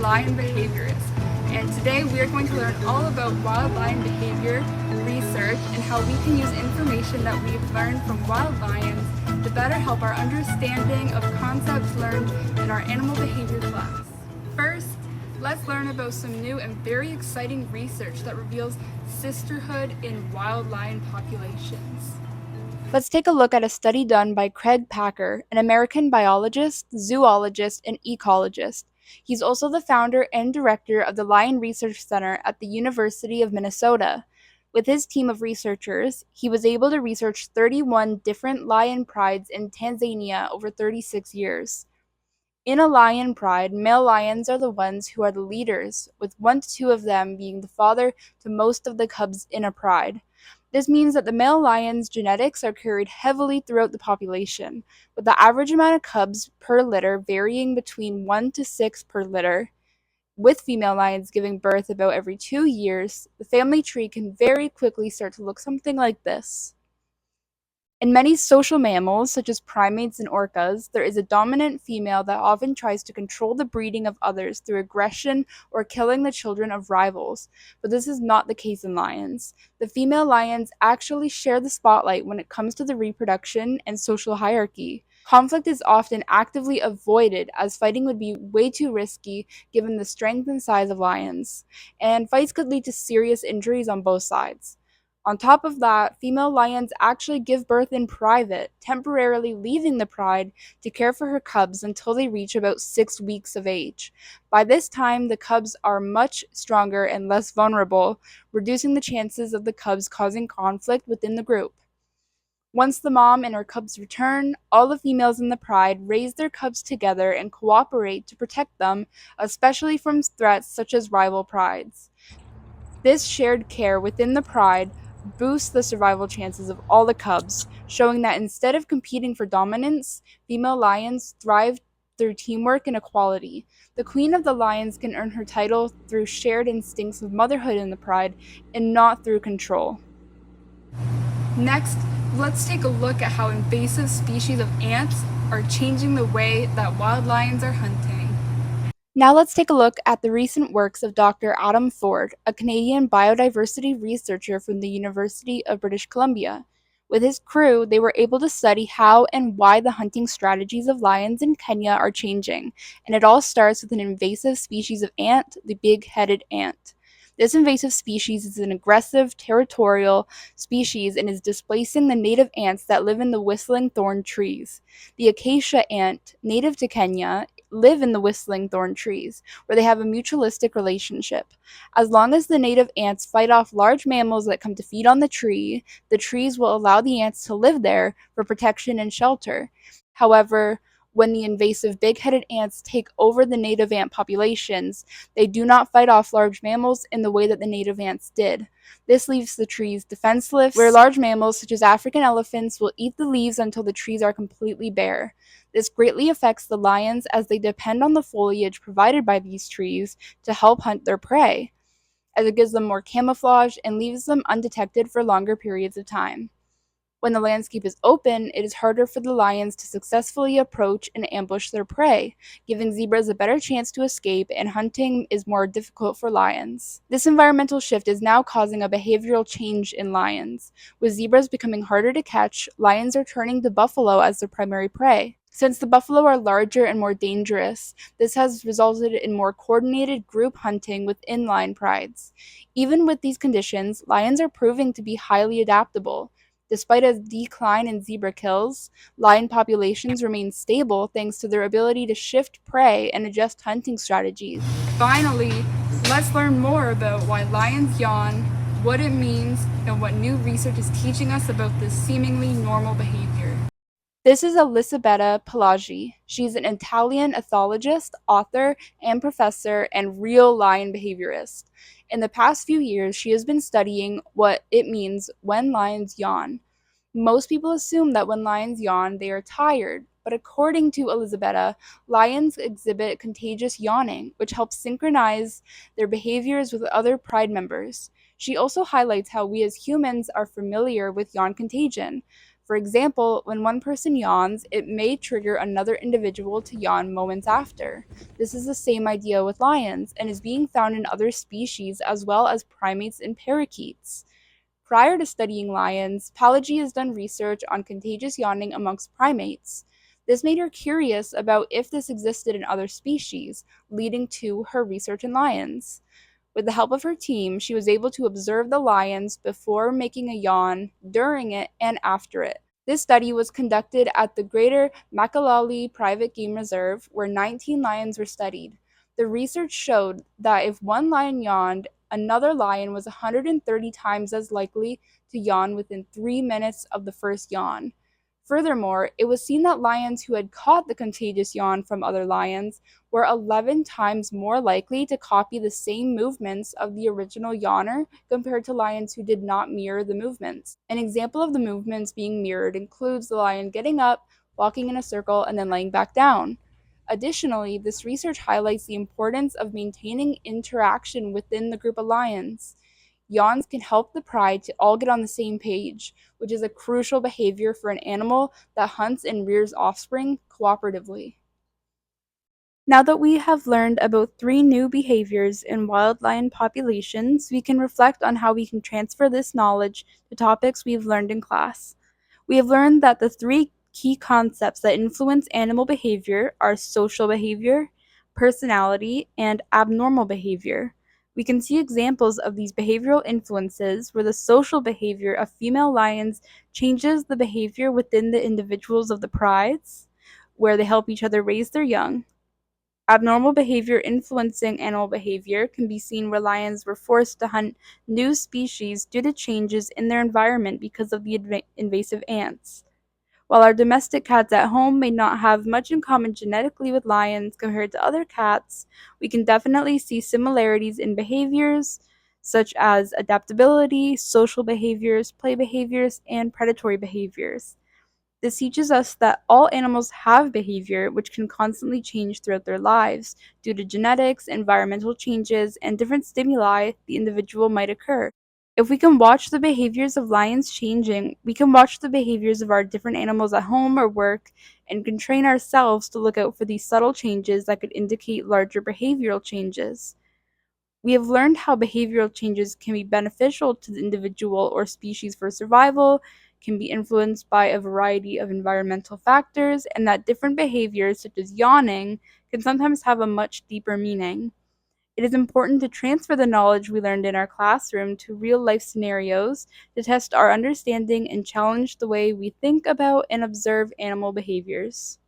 lion behaviorist, and today we are going to learn all about wild lion behavior research and how we can use information that we've learned from wild lions to better help our understanding of concepts learned in our animal behavior class. First, let's learn about some new and very exciting research that reveals sisterhood in wild lion populations. Let's take a look at a study done by Craig Packer, an American biologist, zoologist, and ecologist. He's also the founder and director of the Lion Research Center at the University of Minnesota. With his team of researchers, he was able to research 31 different lion prides in Tanzania over 36 years. In a lion pride, male lions are the ones who are the leaders, with 1 to 2 of them being the father to most of the cubs in a pride. This means that the male lion's genetics are carried heavily throughout the population, with the average amount of cubs per litter varying between 1 to 6 per litter. With female lions giving birth about every 2 years, the family tree can very quickly start to look something like this. In many social mammals, such as primates and orcas, there is a dominant female that often tries to control the breeding of others through aggression or killing the children of rivals, but this is not the case in lions. The female lions actually share the spotlight when it comes to the reproduction and social hierarchy. Conflict is often actively avoided as fighting would be way too risky given the strength and size of lions, and fights could lead to serious injuries on both sides. On top of that, female lions actually give birth in private, temporarily leaving the pride to care for her cubs until they reach about 6 weeks of age. By this time, the cubs are much stronger and less vulnerable, reducing the chances of the cubs causing conflict within the group. Once the mom and her cubs return, all the females in the pride raise their cubs together and cooperate to protect them, especially from threats such as rival prides. This shared care within the pride boosts the survival chances of all the cubs, showing that instead of competing for dominance, female lions thrive through teamwork and equality. The queen of the lions can earn her title through shared instincts of motherhood in the pride and not through control. Next, let's take a look at how invasive species of ants are changing the way that wild lions are hunting. Now let's take a look at the recent works of Dr. Adam Ford, a Canadian biodiversity researcher from the University of British Columbia. With his crew, they were able to study how and why the hunting strategies of lions in Kenya are changing, and it all starts with an invasive species of ant, the big-headed ant. This invasive species is an aggressive, territorial species and is displacing the native ants that live in the whistling thorn trees. The acacia ant, native to Kenya, live in the whistling thorn trees, where they have a mutualistic relationship. As long as the native ants fight off large mammals that come to feed on the trees will allow the ants to live there for protection and shelter. However, when the invasive big-headed ants take over the native ant populations, they do not fight off large mammals in the way that the native ants did. This leaves the trees defenseless, where large mammals such as African elephants will eat the leaves until the trees are completely bare. This greatly affects the lions as they depend on the foliage provided by these trees to help hunt their prey, as it gives them more camouflage and leaves them undetected for longer periods of time. When the landscape is open, it is harder for the lions to successfully approach and ambush their prey, giving zebras a better chance to escape, and hunting is more difficult for lions. This environmental shift is now causing a behavioral change in lions. With zebras becoming harder to catch, lions are turning to buffalo as their primary prey. Since the buffalo are larger and more dangerous, this has resulted in more coordinated group hunting within lion prides. Even with these conditions, lions are proving to be highly adaptable. Despite a decline in zebra kills, lion populations remain stable thanks to their ability to shift prey and adjust hunting strategies. Finally, let's learn more about why lions yawn, what it means, and what new research is teaching us about this seemingly normal behavior. This is Elisabetta Pelagi. She's an Italian ethologist, author, and professor, and real lion behaviorist. In the past few years, she has been studying what it means when lions yawn. Most people assume that when lions yawn, they are tired, but according to Elisabetta, lions exhibit contagious yawning, which helps synchronize their behaviors with other pride members. She also highlights how we as humans are familiar with yawn contagion. For example, when one person yawns, it may trigger another individual to yawn moments after. This is the same idea with lions and is being found in other species as well as primates and parakeets. Prior to studying lions, Pelagie has done research on contagious yawning amongst primates. This made her curious about if this existed in other species, leading to her research in lions. With the help of her team, she was able to observe the lions before making a yawn, during it, and after it. This study was conducted at the Greater Makalali Private Game Reserve, where 19 lions were studied. The research showed that if one lion yawned, another lion was 130 times as likely to yawn within 3 minutes of the first yawn. Furthermore, it was seen that lions who had caught the contagious yawn from other lions were 11 times more likely to copy the same movements of the original yawner compared to lions who did not mirror the movements. An example of the movements being mirrored includes the lion getting up, walking in a circle, and then laying back down. Additionally, this research highlights the importance of maintaining interaction within the group of lions. Yawns can help the pride to all get on the same page, which is a crucial behavior for an animal that hunts and rears offspring cooperatively. Now that we have learned about three new behaviors in wild lion populations, we can reflect on how we can transfer this knowledge to topics we've learned in class. We have learned that the three key concepts that influence animal behavior are social behavior, personality, and abnormal behavior. We can see examples of these behavioral influences where the social behavior of female lions changes the behavior within the individuals of the prides, where they help each other raise their young. Abnormal behavior influencing animal behavior can be seen where lions were forced to hunt new species due to changes in their environment because of the invasive ants. While our domestic cats at home may not have much in common genetically with lions compared to other cats, we can definitely see similarities in behaviors such as adaptability, social behaviors, play behaviors, and predatory behaviors. This teaches us that all animals have behavior which can constantly change throughout their lives due to genetics, environmental changes, and different stimuli the individual might occur. If we can watch the behaviors of lions changing, we can watch the behaviors of our different animals at home or work and can train ourselves to look out for these subtle changes that could indicate larger behavioral changes. We have learned how behavioral changes can be beneficial to the individual or species for survival, can be influenced by a variety of environmental factors, and that different behaviors, such as yawning, can sometimes have a much deeper meaning. It is important to transfer the knowledge we learned in our classroom to real life scenarios to test our understanding and challenge the way we think about and observe animal behaviors.